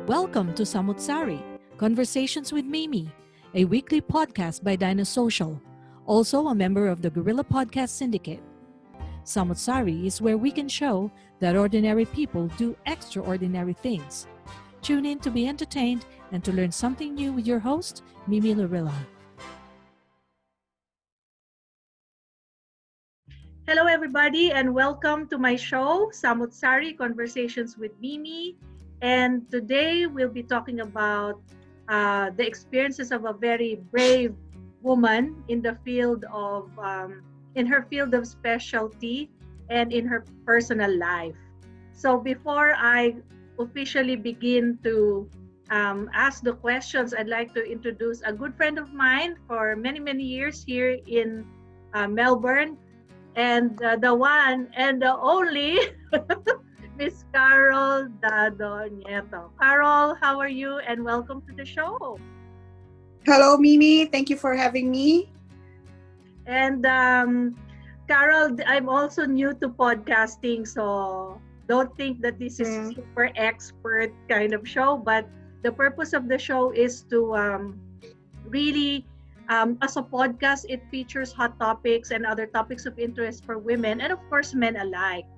Welcome to Samu't Sari, Conversations with Mimi, a weekly podcast by Social, also a member of the Guerrilla Podcast Syndicate. Samu't Sari is where we can show that ordinary people do extraordinary things. Tune in to be entertained and to learn something new with your host, Mimi Lorilla. Hello, everybody, and welcome to my show, Samu't Sari, Conversations with Mimi. And today we'll be talking about the experiences of a very brave woman in the field of, in her field of specialty and in her personal life. So before I officially begin to ask the questions, I'd like to introduce a good friend of mine for many, many years here in Melbourne, and the one and the only Miss Carol Dado Nieto. Carol, how are you? And welcome to the show. Hello, Mimi. Thank you for having me. And Carol, I'm also new to podcasting, so don't think that this is super expert kind of show. But the purpose of the show is to really as a podcast, it features hot topics and other topics of interest for women and, of course, men alike.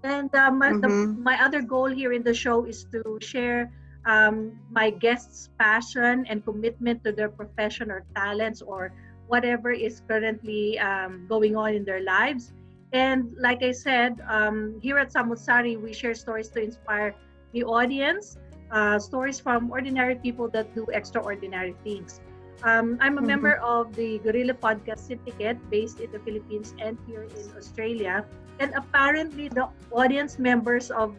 And my other goal here in the show is to share my guests' passion and commitment to their profession or talents or whatever is currently going on in their lives. And like I said, here at Samu't Sari, we share stories to inspire the audience, stories from ordinary people that do extraordinary things. I'm a member of the Guerrilla Podcast Syndicate based in the Philippines and here in Australia. And apparently the audience members of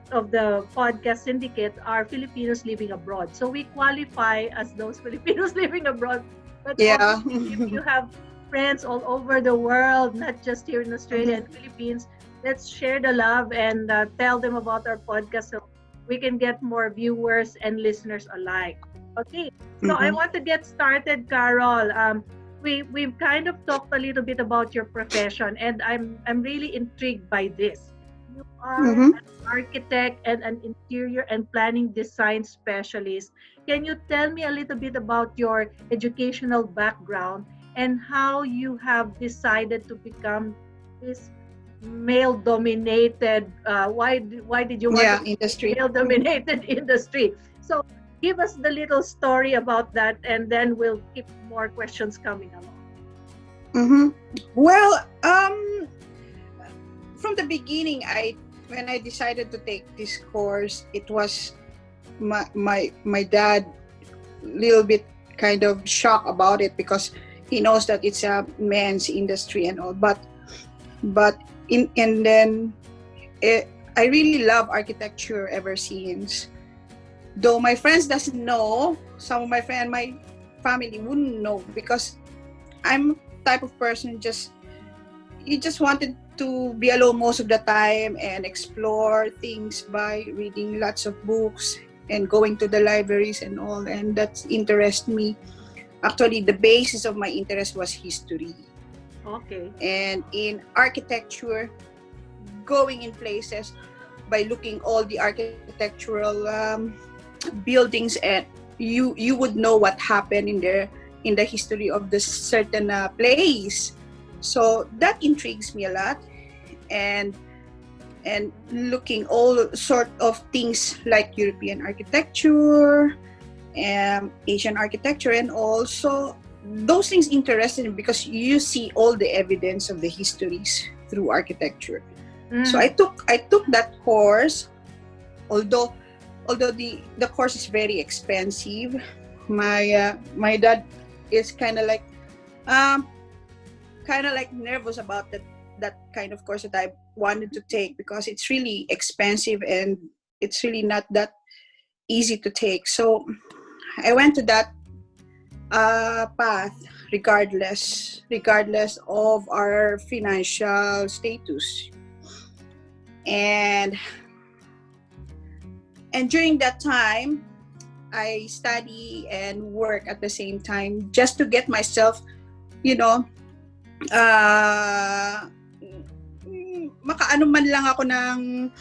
the podcast syndicate are Filipinos living abroad. So we qualify as those Filipinos living abroad. But Yeah. if you have friends all over the world, not just here in Australia and Philippines, let's share the love and tell them about our podcast so we can get more viewers and listeners alike. Okay, so I want to get started, Carol. We've kind of talked a little bit about your profession, and I'm really intrigued by this. You are an architect and an interior and planning design specialist. Can you tell me a little bit about your educational background and how you have decided to become this male-dominated? Why did you want to industry male-dominated industry? So give us the little story about that, and then we'll keep more questions coming along. Well, from the beginning, when I decided to take this course, it was my dad little bit kind of shocked about it because he knows that it's a men's industry and all. But I really love architecture ever since. Though my friends doesn't know, some of my family wouldn't know because I'm type of person you just wanted to be alone most of the time and explore things by reading lots of books and going to the libraries and all, and that interests me. Actually, the basis of my interest was history. Okay. And in architecture, going in places by looking all the architectural buildings, and you would know what happened in the history of the certain place. So that intrigues me a lot, and looking all sort of things like European architecture, Asian architecture, and also those things interested me because you see all the evidence of the histories through architecture. So I took that course, although the course is very expensive. My dad is kind of like nervous about that kind of course that I wanted to take because it's really expensive and it's really not that easy to take. So I went to that path regardless of our financial status. And during that time, I study and work at the same time just to get myself, makaano man lang ako ng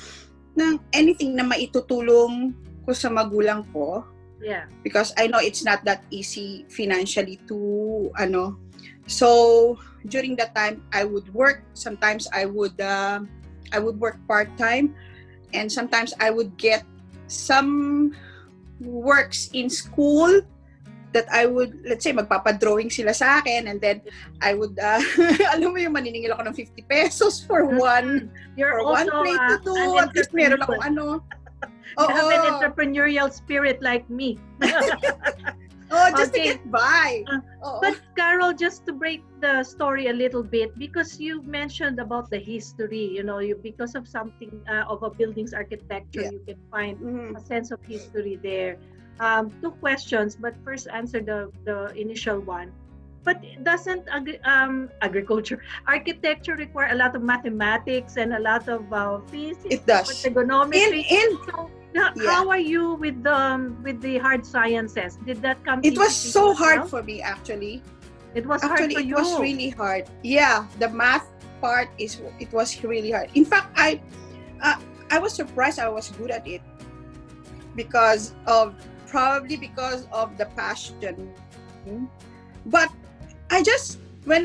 anything na maitutulong ko sa magulang ko. Yeah. Because I know it's not that easy financially to so during that time I would work. Sometimes I would work part-time, and sometimes I would get some works in school that I would, let's say, magpapadrawing sila sa akin, and then I would, alam mo yung maniningil ako ng 50 pesos for one You're for one also plate to do. At least meron akong You have an entrepreneurial spirit like me. Just to get by. But Carol, just to break the story a little bit, because you mentioned about the history, because of something of a building's architecture, you can find a sense of history there. Two questions, but first answer the initial one. But doesn't architecture require a lot of mathematics and a lot of physics? It does. Trigonometry. How are you with the hard sciences? Did that come? It was so hard for me, actually. It was hard for you. It was really hard. Yeah, the math part it was really hard. In fact, I was surprised I was good at it probably because of the passion. But I just when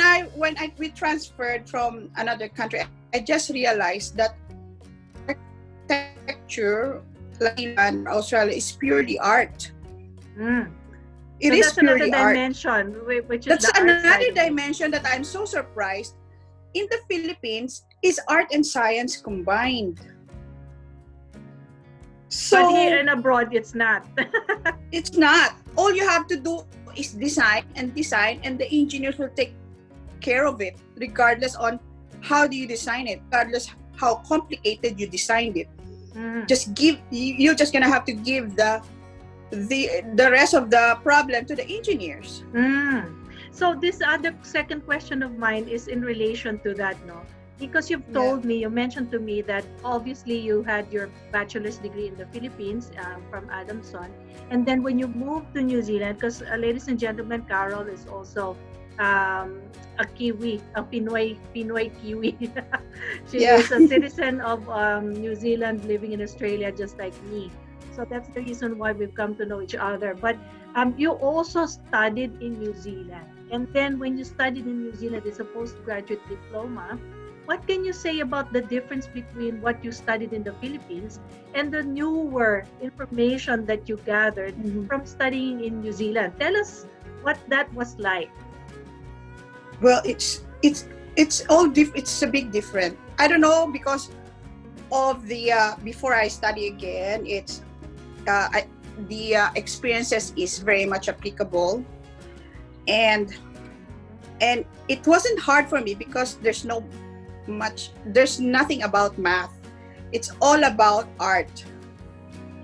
we transferred from another country, I just realized that architecture, like in Australia, is purely art. It is purely art. Dimension, which is that's another dimension that I'm so surprised. In the Philippines, is art and science combined. So, but here and abroad, it's not. It's not. All you have to do is design, and the engineers will take care of it, regardless on how do you design it, regardless how complicated you designed it. You're just gonna have to give the rest of the problem to the engineers. So this other second question of mine is in relation to that, no? Because you mentioned to me that obviously you had your bachelor's degree in the Philippines from Adamson, and then when you moved to New Zealand, because ladies and gentlemen, Carol is also a Kiwi, a Pinoy Kiwi. She is a citizen of New Zealand living in Australia just like me. So that's the reason why we've come to know each other. But you also studied in New Zealand. And then when you studied in New Zealand, it's a postgraduate diploma. What can you say about the difference between what you studied in the Philippines and the newer information that you gathered from studying in New Zealand? Tell us what that was like. Well, it's all it's a big difference. I don't know, because of the before I study again, it's the experiences is very much applicable, and it wasn't hard for me because there's nothing about math. It's all about art.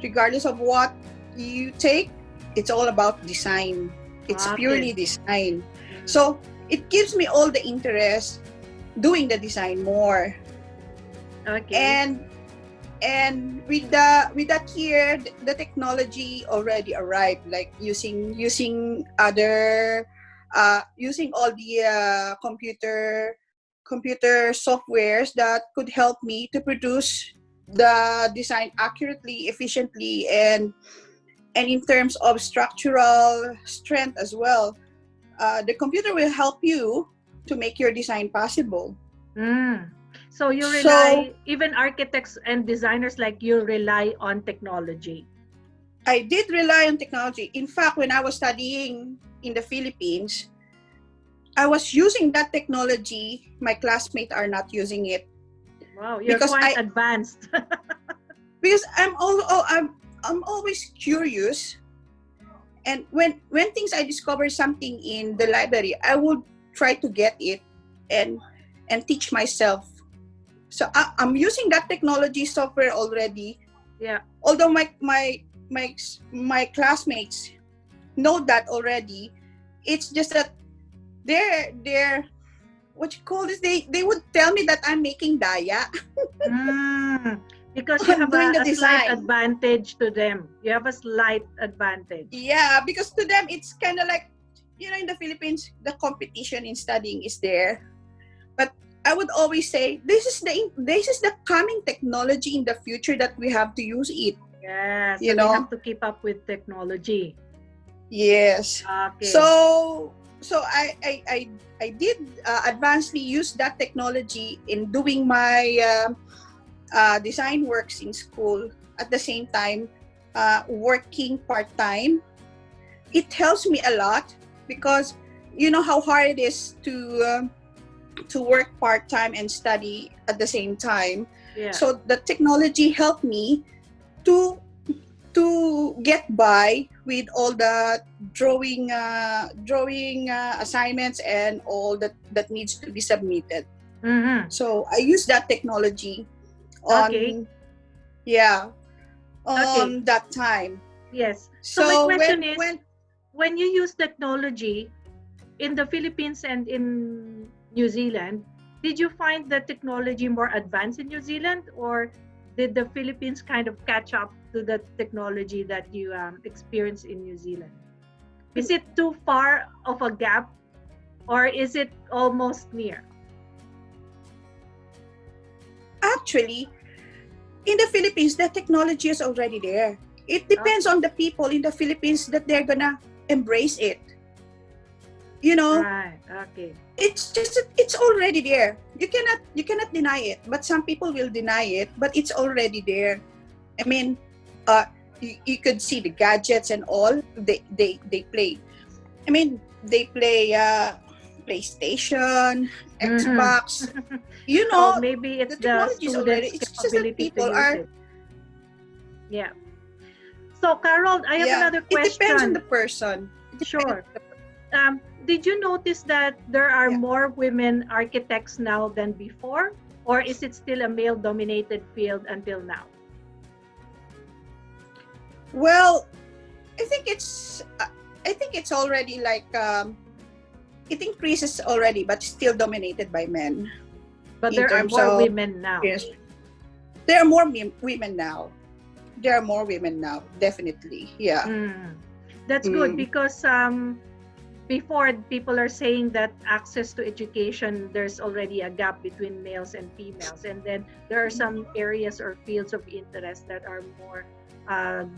Regardless of what you take, it's all about design. It's purely design. So it gives me all the interest doing the design more. Okay. And with that here, the technology already arrived, like using all the computer softwares that could help me to produce the design accurately, efficiently, and in terms of structural strength as well. The computer will help you to make your design possible. So you rely, even architects and designers like you rely on technology. I did rely on technology. In fact, when I was studying in the Philippines, I was using that technology. My classmates are not using it. Wow, you're quite advanced. Because I'm always curious, and when things I discover something in the library, I would try to get it and teach myself. So I'm using that technology software already. Yeah. Although my classmates know that already, it's just that they're what you call this? They would tell me that I'm making daya. Because you have a slight advantage to them. You have a slight advantage. Yeah, because to them it's kind of like, in the Philippines, the competition in studying is there. But I would always say, this is the coming technology in the future that we have to use it. Yeah, so you they know. have to keep up with technology. Yes. Okay. So I did advancedly use that technology in doing my design works in school, at the same time working part-time. It helps me a lot because you know how hard it is to work part-time and study at the same time. Yeah. So the technology helped me to get by with all the drawing assignments and all that needs to be submitted. Mm-hmm. So I use that technology Okay. on, yeah, Okay. on that time. Yes. So my So question is, when when you use technology in the Philippines and in New Zealand, did you find the technology more advanced in New Zealand, or did the Philippines kind of catch up to the technology that you experienced in New Zealand? Is it too far of a gap, or is it almost near? actually in the Philippines, the technology is already there. It depends Okay. on the people in the Philippines that they're gonna embrace it. You know, Right. Okay. it's just it's already there. You cannot deny it. But some people will deny it. But it's already there. I mean, you could see the gadgets and all. They play. I mean, they play PlayStation, Mm-hmm. Xbox. You So know, maybe the it's the technology is already. students' It's just that capability to people use are. it. Yeah. So, Carol, I have Yeah, another it depends on question. the person. It depends. Sure. Did you notice that there are Yeah. more women architects now than before, or is it still a male-dominated field until now? Well, I think it's. I think it's already like it increases already, but still dominated by men But in there are terms more of. women now. Yes, there are more women now. There are more women now, definitely. Yeah. Mm. That's good Mm. because before people are saying that access to education, there's already a gap between males and females, and then there are some areas or fields of interest that are more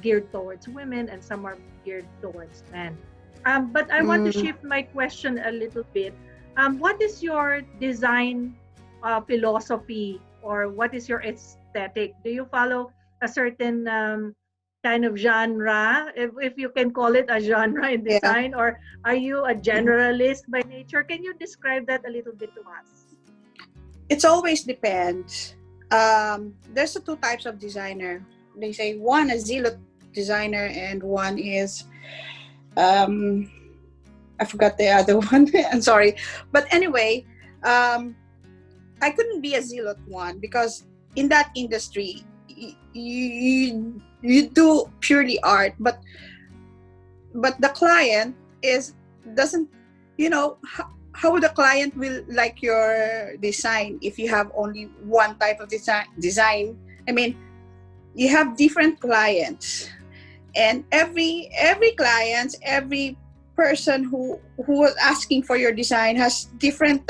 geared towards women and some are geared towards men. But I want to Mm. shift my question a little bit. What is your design philosophy, or what is your aesthetic? Do you follow a certain kind of genre, if you can call it a genre in Yeah. design, or are you a Mhm. generalist by nature? Can you describe that a little bit to us? It's always depends. There's the two types of designer. They say one a zealot designer and one is um, I forgot the other one. I'm sorry, but anyway, um, I couldn't be a zealot one because in that industry, you do purely art, but the client is doesn't, you know, how the client will like your design if you have only one type of design. I mean, you have different clients, and every client, every person who was asking for your design has different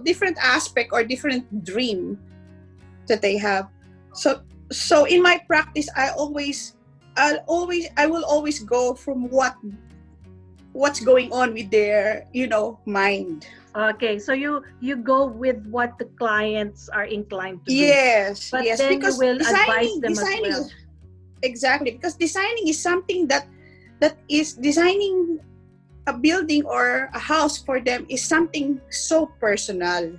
different aspect or different dream that they have. So so in my practice, I will always go from what's going on with their mind. Okay, so you go with what the clients are inclined to do, Yes, but yes, then you because will advise designing them as designing well. is exactly, because designing is something that is designing a building or a house for them is something so personal.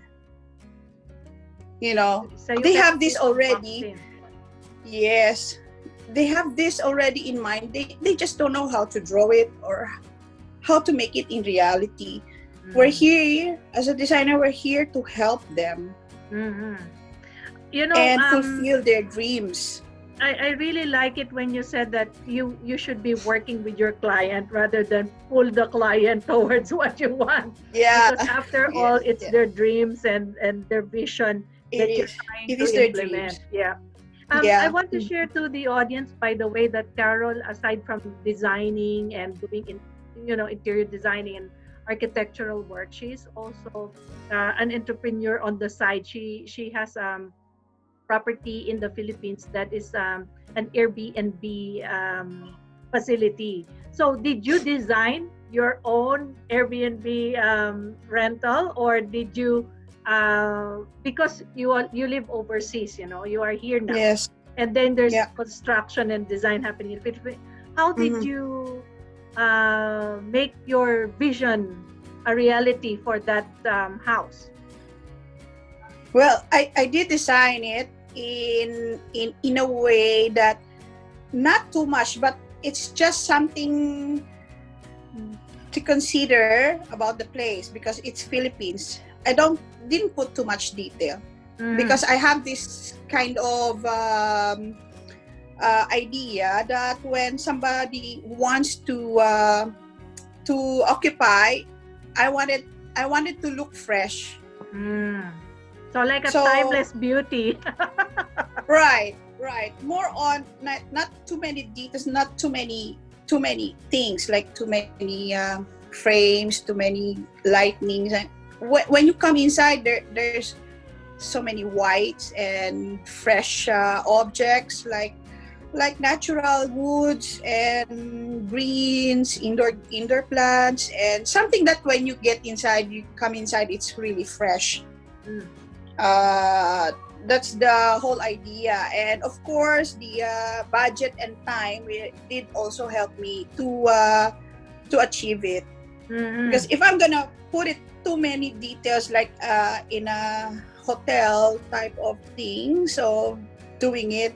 So you They cannot have this be so boxed already. in. Yes, they have this already in mind. They just don't know how to draw it or how to make it in reality. We're Mm. here as a designer. We're here to help them Mm-hmm. You know, and fulfill their dreams. I really like it when you said that you should be working with your client rather than pull the client towards what you want, Yeah. because after Yes. all it's Yeah. their dreams and their vision It that you're is. trying It to is their implement. dreams. Yeah. I Yeah. want to share to the audience, by the way, that Carol, aside from designing and doing interior designing and architectural work, she's also an entrepreneur on the side. She has property in the Philippines that is an Airbnb facility. So did you design your own Airbnb rental, or did you because you live overseas, you are here now, Yes. and then there's Yeah. construction and design happening in Philippines. How did Mhm. you make your vision a reality for that house? Well, I did design it in a way that not too much, but it's just something to consider about the place because it's Philippines. I didn't put too much detail because I have this kind of idea that when somebody wants to occupy, I wanted to look fresh. Mm. So like a So timeless beauty. right, more on not too many details, not too many things, like too many frames, too many lightnings. And when you come inside, there's so many whites and fresh objects, like natural woods and greens, indoor plants, and something that when you come inside, it's really fresh. Mm. That's the whole idea, and of course the budget and time did also help me to achieve it. Because if I'm gonna put it too many details, like in a hotel type of thing, so doing it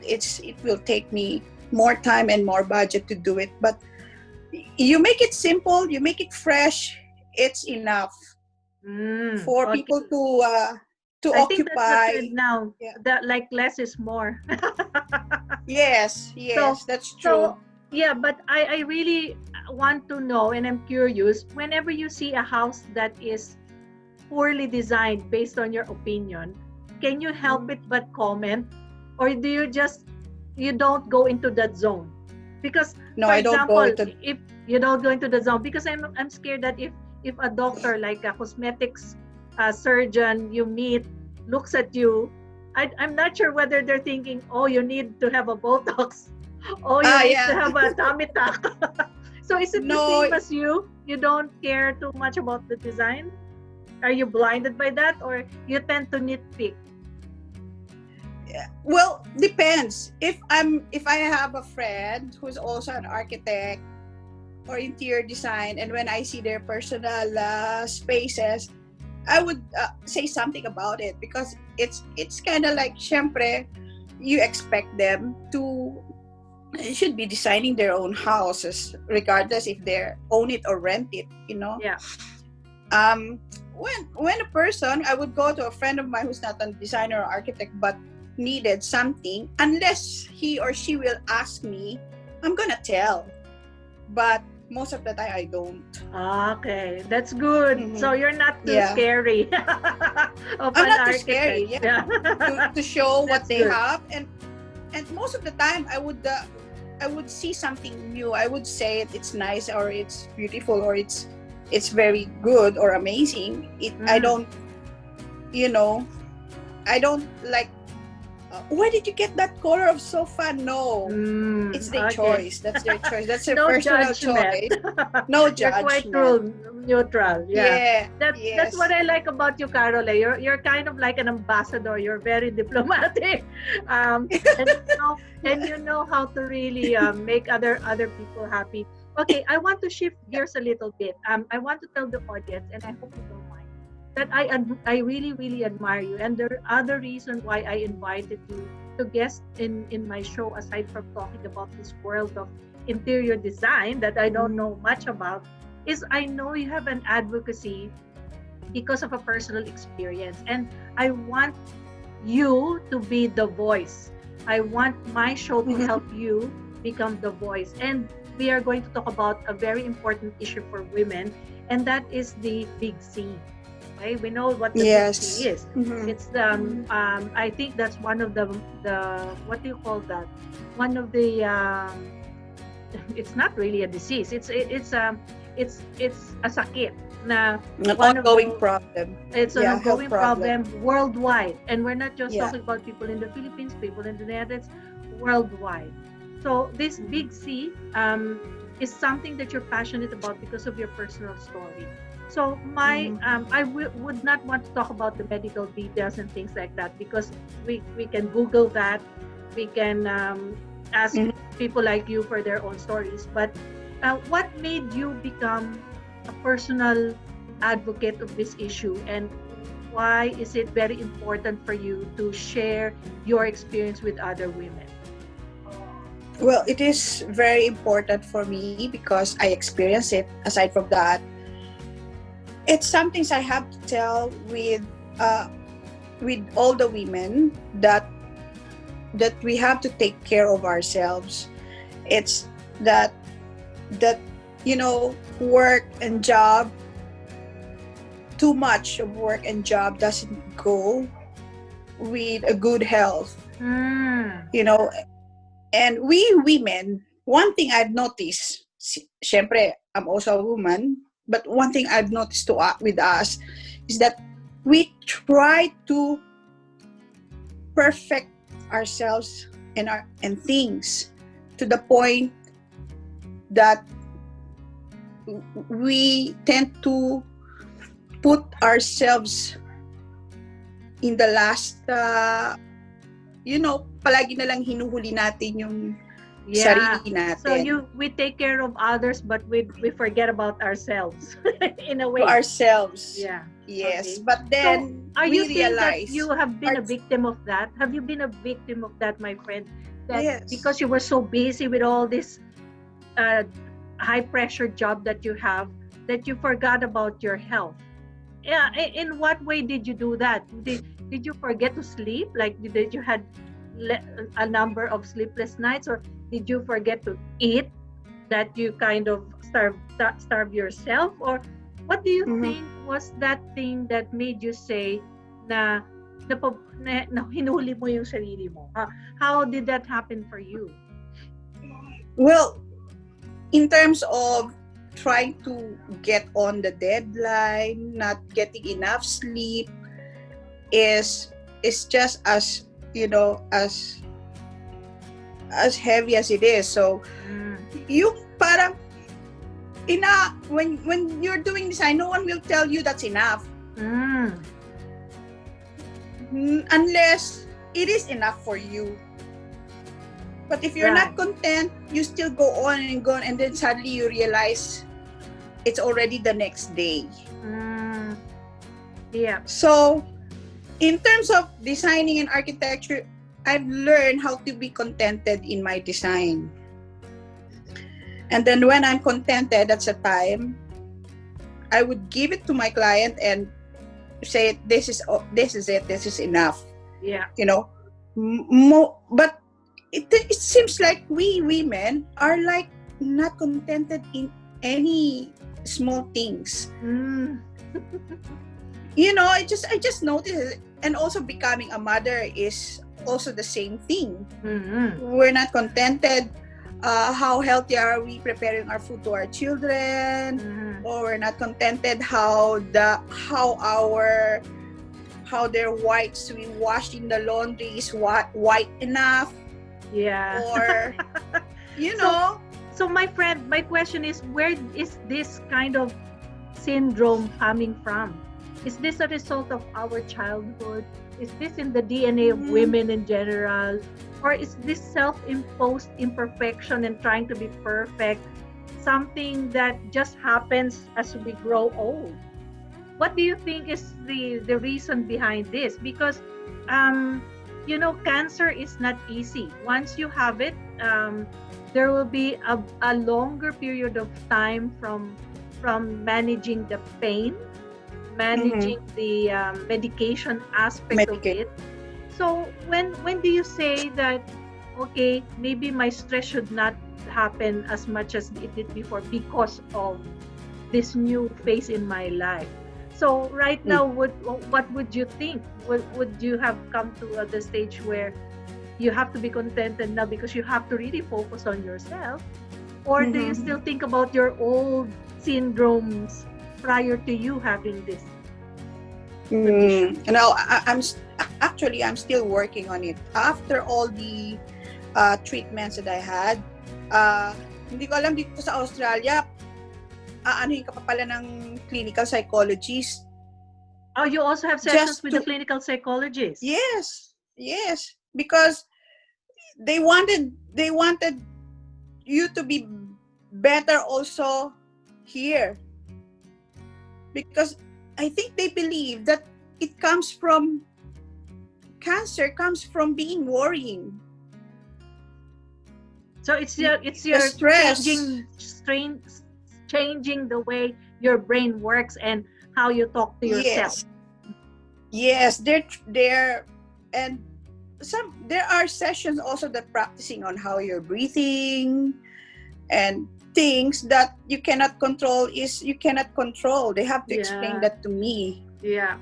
will take me more time and more budget to do it. But you make it simple, you make it fresh, it's enough for Okay. people to I think that's the occupy. trend now. Yeah. That like less is more. Yes, So that's so true. yeah, but I really want to know, and I'm curious, whenever you see a house that is poorly designed based on your opinion, can you help it but comment, or do you don't go into that zone? Because No, for I don't go example, into. if you don't go into the zone, because I'm scared that if a doctor, like a cosmetics surgeon you meet, looks at you, I'm not sure whether they're thinking, oh, you need to have a Botox, oh, you need to Yeah. have a tummy tuck. So is it the No, same as you? You don't care too much about the design? Are you blinded by that, or you tend to nitpick? well, depends. If I have a friend who's also an architect or interior design, and when I see their personal spaces, I would say something about it, because it's kind of like, syempre, you expect them to should be designing their own houses, regardless if they own it or rent it. Yeah. Um, when a person, I would go to a friend of mine who's not a designer or architect but needed something, unless he or she will ask me, I'm gonna tell. But most of the time I don't. Okay, that's good. Mhm. So you're not too Yeah. scary of I'm an not too architect. scary, yeah. to show what That's they good. have, and most of the time I would see something new. I would say it's nice, or it's beautiful, or it's very good or amazing. I don't, I don't like, where did you get that color of sofa? No, it's their Okay. choice. That's their choice. That's their No personal judgment. choice. No You're quite judgment. neutral. Yeah. Yeah. That's Yes. what I like about you, Carol. You're kind of like an ambassador. You're very diplomatic, and you know how to really make other people happy. Okay, I want to shift gears a little bit. I want to tell the audience, and I hope you don't mind, that I really admire you, and there are other reasons why I invited you to guest in my show, aside from talking about this world of interior design that I don't know much about, is I know you have an advocacy because of a personal experience, and I want you to be the voice. I want my show to help you become the voice, and we are going to talk about a very important issue for women, and that is the big C. Okay, we know what the big C is. Mhm. It's I think that's one of the what do you call that? One of the it's not really a disease. It's a sakit na An one of ongoing the- problem. It's an Yeah, ongoing health problem. problem worldwide, and we're not just Yeah. talking about people in the Philippines, people in the United States, worldwide. So this big C is something that you're passionate about because of your personal story. So would not want to talk about the medical details and things like that, because we can Google that. We can ask Mhm. people like you for their own stories. But what made you become a personal advocate of this issue, and why is it very important for you to share your experience with other women? Well, it is very important for me because I experience it. Aside from that, it's something I have to tell with all the women that we have to take care of ourselves. It's that work and job, too much of work and job doesn't go with a good health. Mm. You know, and we women, one thing I've noticed, syempre, I'm also a woman, but one thing I've noticed with us is that we try to perfect ourselves and things to the point that we tend to put ourselves in the last palagi na lang hinuhuli natin yung sarili natin. So we take care of others, but we forget about ourselves in a way. To ourselves. Yeah. Yes. Okay. But then so are we you saying realize that you have been a victim of that? Have you been a victim of that, my friend? That yes. Because you were so busy with all this high pressure job that you have, that you forgot about your health. Yeah. In what way did you do that? Did you forget to sleep? Like, did you had a number of sleepless nights, or did you forget to eat, that you kind of starve yourself? Or what do you think was that thing that made you say na hinuli mo yung sarili mo? How did that happen for you? Well, in terms of trying to get on the deadline, not getting enough sleep is just as as heavy as it is. So yung parang when you're doing design, no one will tell you that's enough. Unless it is enough for you. But if you're not content, you still go on, and then suddenly you realize it's already the next day. Yeah. So, in terms of designing and architecture, I've learned how to be contented in my design. And then when I'm contented, that's a time I would give it to my client and say, this is it, this is enough. Yeah. But it seems like we women are like not contented in any small things. I just noticed, and also becoming a mother is also the same thing. We're not contented. How healthy are we preparing our food to our children? Or we're not contented how their whites we washed in the laundry is white enough. Yeah. Or So my friend, my question is, where is this kind of syndrome coming from? Is this a result of our childhood? Is this in the DNA of women in general? Or is this self-imposed imperfection and trying to be perfect something that just happens as we grow old? What do you think is the reason behind this? Because cancer is not easy. Once you have it, there will be a longer period of time from managing the pain, managing the medication aspect of it. So when do you say that, okay, maybe my stress should not happen as much as it did before because of this new phase in my life? So right now, what would you think? Would you have come to the stage where you have to be contented now because you have to really focus on yourself? Or do you still think about your old syndromes prior to you having this? I'm still working on it. After all the treatments that I had. Hindi ko alam, dito sa Australia, aanuhin ka pa pala ng clinical psychologist. Oh, you also have sessions with the clinical psychologist? Yes, because they wanted you to be better also here, because I think they believe that cancer comes from being worrying. So it's your stress. changing the way your brain works and how you talk to yourself. Yes, there and there are sessions also that practicing on how you're breathing and things that you cannot control. They have to explain that to me. Yeah.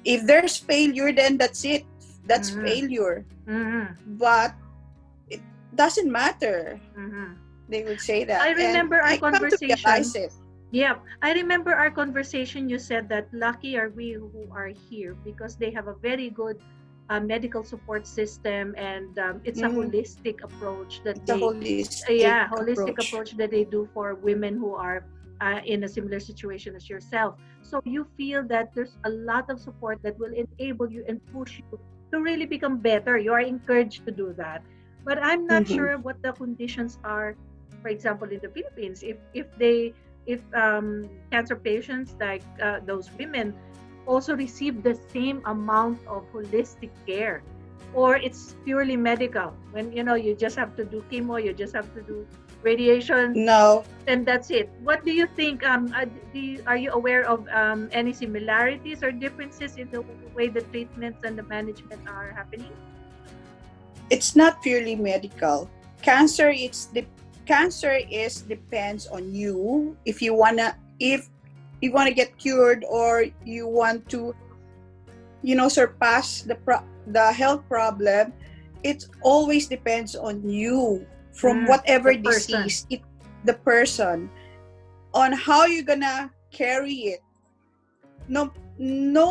If there's failure, then that's it. That's failure. But it doesn't matter. They would say that. I remember our conversation. Come to realize it. Yeah, I remember our conversation. You said that lucky are we who are here because they have a very good medical support system, and it's a holistic approach that holistic approach that they do for women who are in a similar situation as yourself. So you feel that there's a lot of support that will enable you and push you to really become better. You are encouraged to do that. But I'm not sure what the conditions are, for example, in the Philippines. If cancer patients like those women also receive the same amount of holistic care, or it's purely medical, when you just have to do chemo, you just have to do radiation, and that's it. What do you think? Are you aware of any similarities or differences in the way the treatments and the management are happening? It's not purely medical. Cancer depends on you. If you wanna get cured, or you want to surpass the health problem, it always depends on you, from whatever disease the person, on how you're gonna carry it. No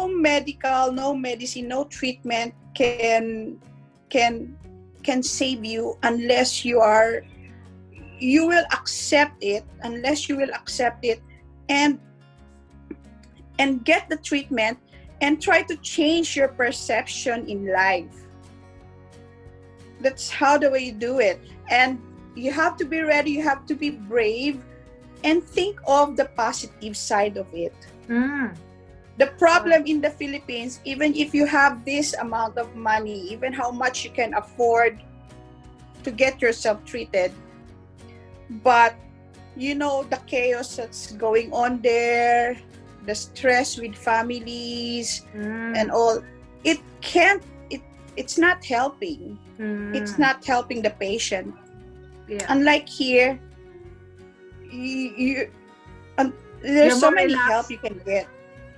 medical, no medicine, no treatment can save you unless you will accept it, and get the treatment and try to change your perception in life. That's how the way you do it. And you have to be ready, you have to be brave, and think of the positive side of it. The problem in the Philippines, even if you have this amount of money, even how much you can afford to get yourself treated, but the chaos that's going on there, the stress with families and all, it's not helping. It's not helping the patient. Unlike here, there's so many help you can get.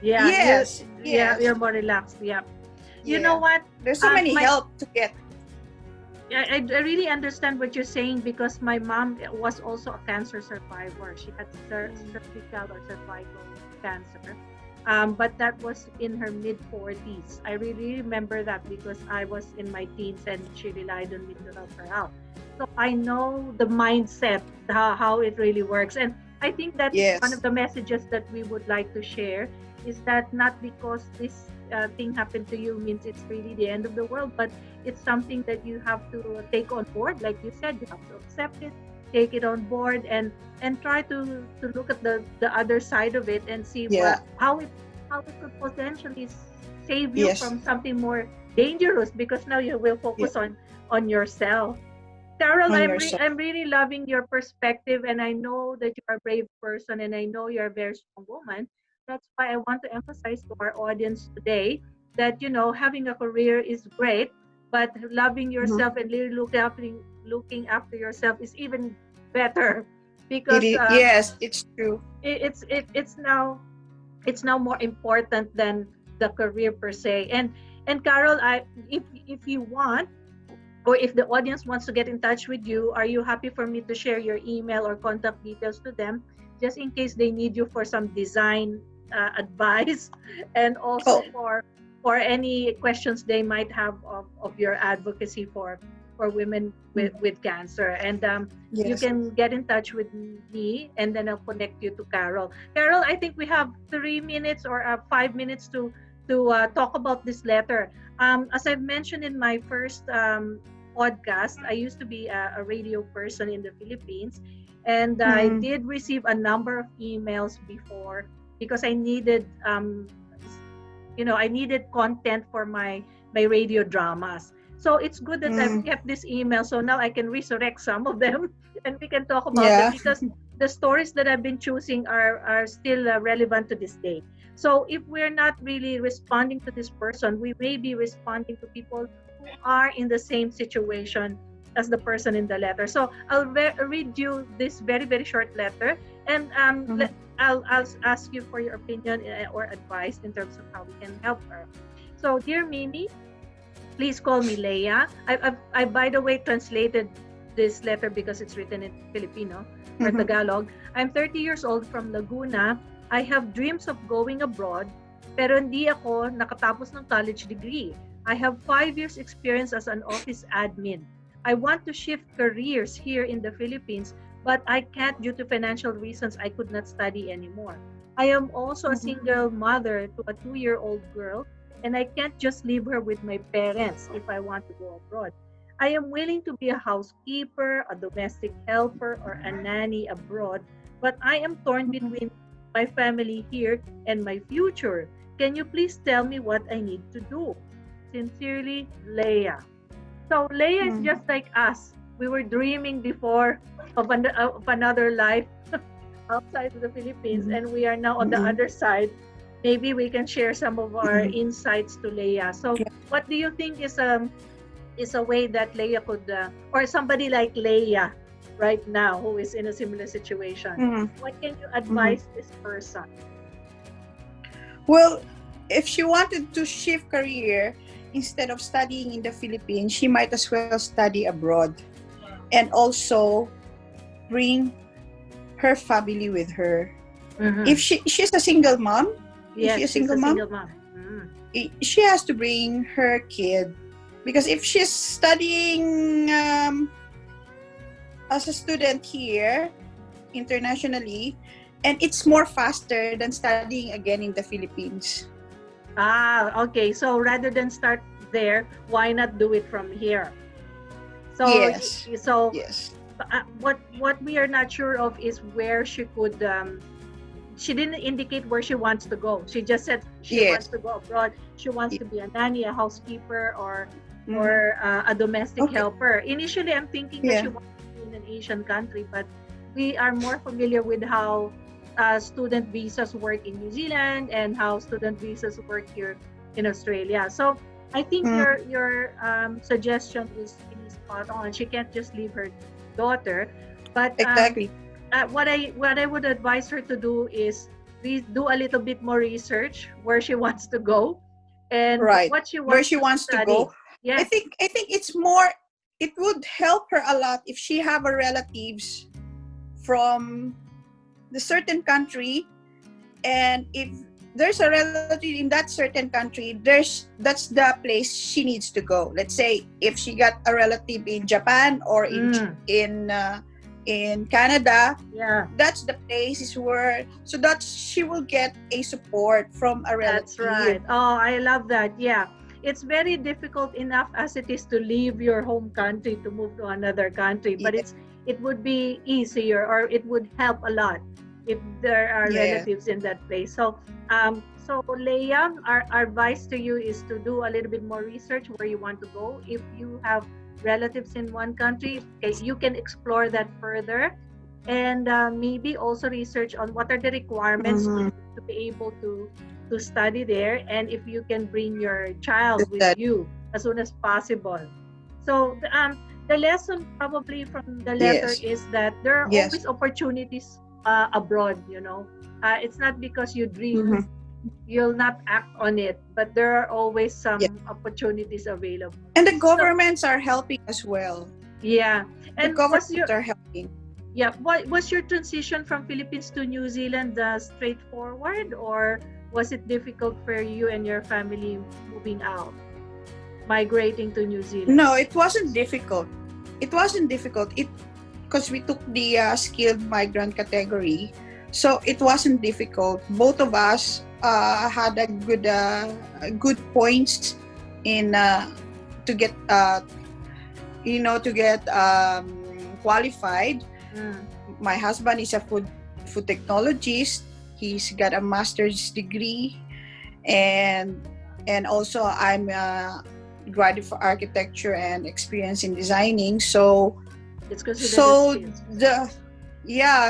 You're more relaxed. You know what, there's so many help to get. I really understand what you're saying, because my mom was also a cancer survivor. She had cervical or cervical cancer, but that was in her mid-40s. I really remember that because I was in my teens and she relied on me to help her out. So I know the mindset, how it really works. And I think that one of the messages that we would like to share is that not because this thing happened to you means it's really the end of the world, but it's something that you have to take on board. Like you said, you have to accept it, take it on board, and try to look at the other side of it and see how it could potentially save you from something more dangerous, because now you will focus on yourself. Carol, I'm really loving your perspective, and I know that you're a brave person, and I know you're a very strong woman. That's why I want to emphasize to our audience today that having a career is great, but loving yourself and really looking after yourself is even better, because yes, it's true. It's now more important than the career per se. And Carol, if you want, or if the audience wants to get in touch with you, are you happy for me to share your email or contact details to them, just in case they need you for some design advice, and also for any questions they might have of your advocacy for for women with cancer. And you Yes. can get in touch with me, and then I'll connect you to Carol. Carol, I think we have 3 minutes or 5 minutes to talk about this letter. As I've mentioned in my first podcast, I used to be a radio person in the Philippines, and I did receive a number of emails before because I needed I needed content for my radio dramas. So it's good that I've kept this email, so now I can resurrect some of them and we can talk about them Yeah. because the stories that I've been choosing are still relevant to this day. So if we're not really responding to this person, we may be responding to people who are in the same situation as the person in the letter. So I'll read you this very, very short letter, and I'll ask you for your opinion or advice in terms of how we can help her. So, dear Mimi, please call me Leia. I by the way, translated this letter because it's written in Filipino or Tagalog. I'm 30 years old from Laguna. I have dreams of going abroad, pero hindi ako nakatapos ng college degree. I have 5 years experience as an office admin. I want to shift careers here in the Philippines, but I can't due to financial reasons. I could not study anymore. I am also a single mother to a 2-year-old girl, and I can't just leave her with my parents if I want to go abroad. I am willing to be a housekeeper, a domestic helper, or a nanny abroad, but I am torn between my family here and my future. Can you please tell me what I need to do? Sincerely, Leia. So Leia is just like us. We were dreaming before of another life outside of the Philippines, and we are now on the other side. Maybe we can share some of our insights to Leia. So, what do you think is a way that Leia could, or somebody like Leia, right now, who is in a similar situation? What can you advise this person? Well, if she wanted to shift career, instead of studying in the Philippines, she might as well study abroad and also bring her family with her. If she's a single mom, Yes, if she's she's a single mom, she has to bring her kid, because if she's studying as a student here internationally, and it's more faster than studying again in the Philippines. Okay. So rather than start there, why not do it from here? So, Yes. so Yes. what we are not sure of is where she could. She didn't indicate where she wants to go. She just said she wants to go abroad. She wants to be a nanny, a housekeeper, or a domestic helper. Initially, I'm thinking that she wants to be in an Asian country, but we are more familiar with how student visas work in New Zealand and how student visas work here in Australia. So I think your suggestion is really spot on. She can't just leave her daughter, but Exactly. what I would advise her to do is do a little bit more research where she wants to go and what she wants where she wants to study. go. Yeah. I think it's more. It would help her a lot if she have a relatives from the certain country, and if there's a relative in that certain country, that's the place she needs to go. Let's say if she got a relative in Japan or in Canada, that's the places where, so that she will get a support from a relative. That's right. Oh, I love that. Yeah. It's very difficult enough as it is to leave your home country to move to another country, but it would be easier, or it would help a lot if there are relatives in that place. So Leia, our advice to you is to do a little bit more research where you want to go. If you have relatives in one country, you can explore that further, and maybe also research on what are the requirements to be able to study there, and if you can bring your child with you as soon as possible. So the lesson probably from the letter is that there are always opportunities abroad. It's not because you dream you'll not act on it, but there are always some opportunities available, and the governments are helping as well. And the governments are helping. What was your transition from Philippines to New Zealand straightforward, or was it difficult for you and your family moving out? migrating to New Zealand? No, it wasn't difficult. It wasn't difficult. It because we took the skilled migrant category, so it wasn't difficult. Both of us had a good points in to get to get qualified. My husband is a food technologist. He's got a master's degree, and also I'm a graduate for architecture and experience in designing. So It's considered so experience.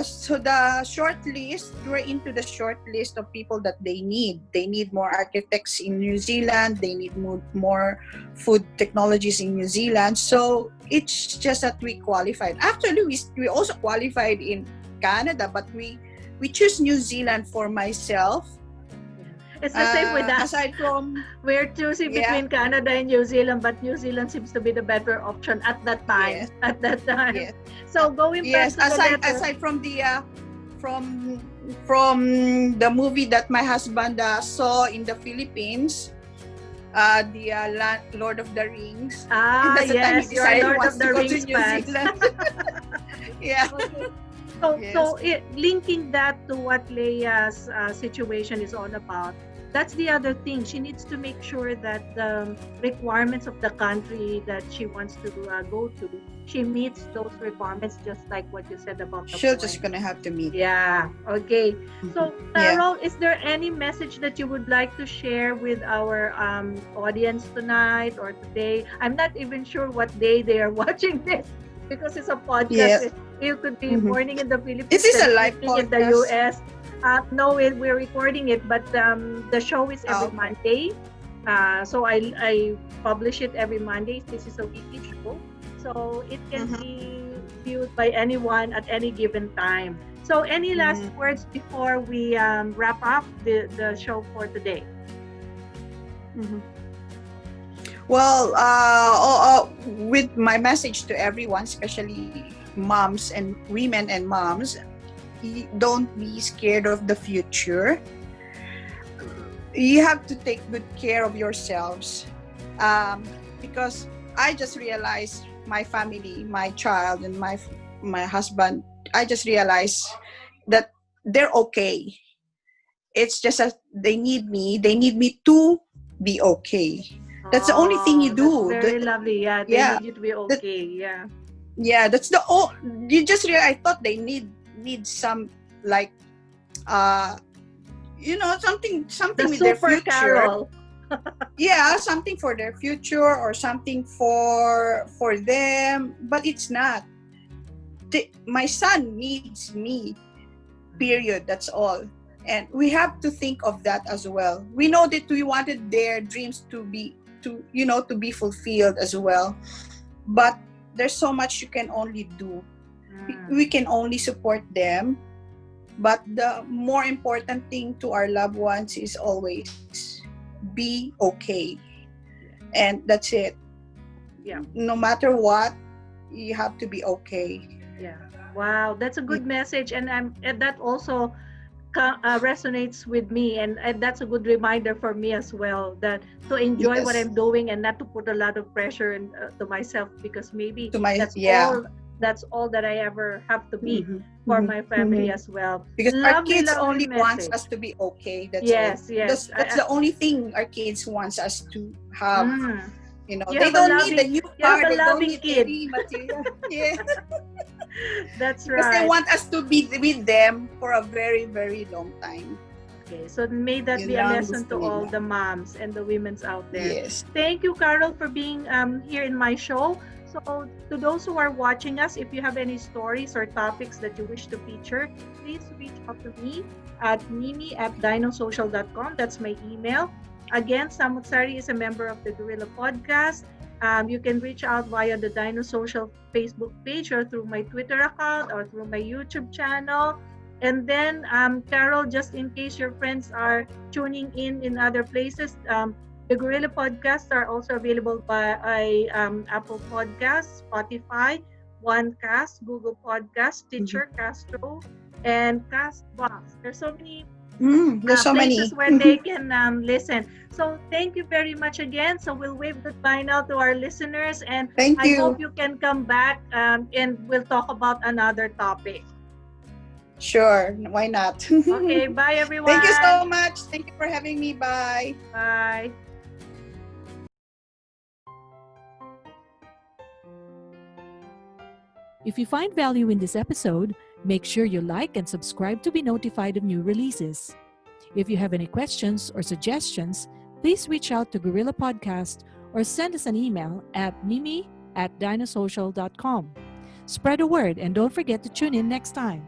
so the short list, we're into the short list of people that they need. They need more architects in New Zealand. They need more food technologies in New Zealand. So it's just that we qualified. Actually, we also qualified in Canada, but we choose New Zealand for myself. It's the same with us. Aside from We're choosing between Canada and New Zealand, but New Zealand seems to be the better option at that time. Yes. At that time. Yes. So going back to the letter, aside from the from the movie that my husband saw in the Philippines, the Lord of the Rings. And that's the time he you're a decided he Lord wants of the to go to Rings New fan. Zealand. Yeah. Okay. Yes. So linking that to what Leia's situation is all about, that's the other thing. She needs to make sure that the requirements of the country that she wants to go to, she meets those requirements, just like what you said about the She's point. just gonna have to meet. Yeah. Okay. So, Yeah. Carol, is there any message that you would like to share with our audience tonight or today? I'm not even sure what day they are watching this because it's a podcast. Yes. You could be morning in the Philippines. This is a and live evening in the podcast. US. No, we're recording it, but the show is every Okay. Monday. So I publish it every Monday. This is a weekly show. So it can be viewed by anyone at any given time. So any last words before we wrap up the show for today? Well, with my message to everyone, especially moms and women and moms, don't be scared of the future. You have to take good care of yourselves, because I just realized my family, my child, and my husband. I just realized that they're okay. It's just that they need me. They need me to be okay. That's the only thing you do. That's very lovely. Yeah, they need you to be okay. Yeah, that's the you just realize. I thought they need some like something The with their super future. Carol. Yeah, something for their future or something for them, but it's not. My son needs me, period. That's all. And we have to think of that as well. We know that we wanted their dreams to be fulfilled as well, but there's so much you can only do. We can only support them, but the more important thing to our loved ones is always be okay, and that's it. Yeah. No matter what, you have to be okay. Yeah. Wow, that's a good message, and that also resonates with me, and that's a good reminder for me as well, that to enjoy what I'm doing and not to put a lot of pressure to myself, because maybe that's all that I ever have to be for my family as well. Because our kids only wants us to be okay. That's all. Yes. That's the only thing our kids wants us to have. You they don't need a new car. They don't need kid. any material. Yeah. That's right. Because they want us to be with them for a very, very long time. Okay, so may that be a lesson to all the moms and the women's out there. Yes. Thank you, Carol, for being here in my show. So to those who are watching us, if you have any stories or topics that you wish to feature, please reach out to me at mimi@dinosocial.com. That's my email. Again, Samu't Sari is a member of the Gorilla Podcast. You can reach out via the Dino Social Facebook page or through my Twitter account or through my YouTube channel. And then, Carol, just in case your friends are tuning in other places, the Gorilla Podcasts are also available by Apple Podcasts, Spotify, OneCast, Google Podcasts, Stitcher, Castro, and Castbox. There's so many There's so places many. where they can listen. So thank you very much again. So we'll wave goodbye now to our listeners, and Thank I hope you. you can come back and we'll talk about another topic. Sure. Why not? Okay, bye Thank you so everyone. much. Thank you for having me. Bye. Bye. If you find value in this episode, make sure you like and subscribe to be notified of new releases. If you have any questions or suggestions, please reach out to Gorilla Podcast or send us an email at mimi@dinosocial.com. Spread the word and don't forget to tune in next time.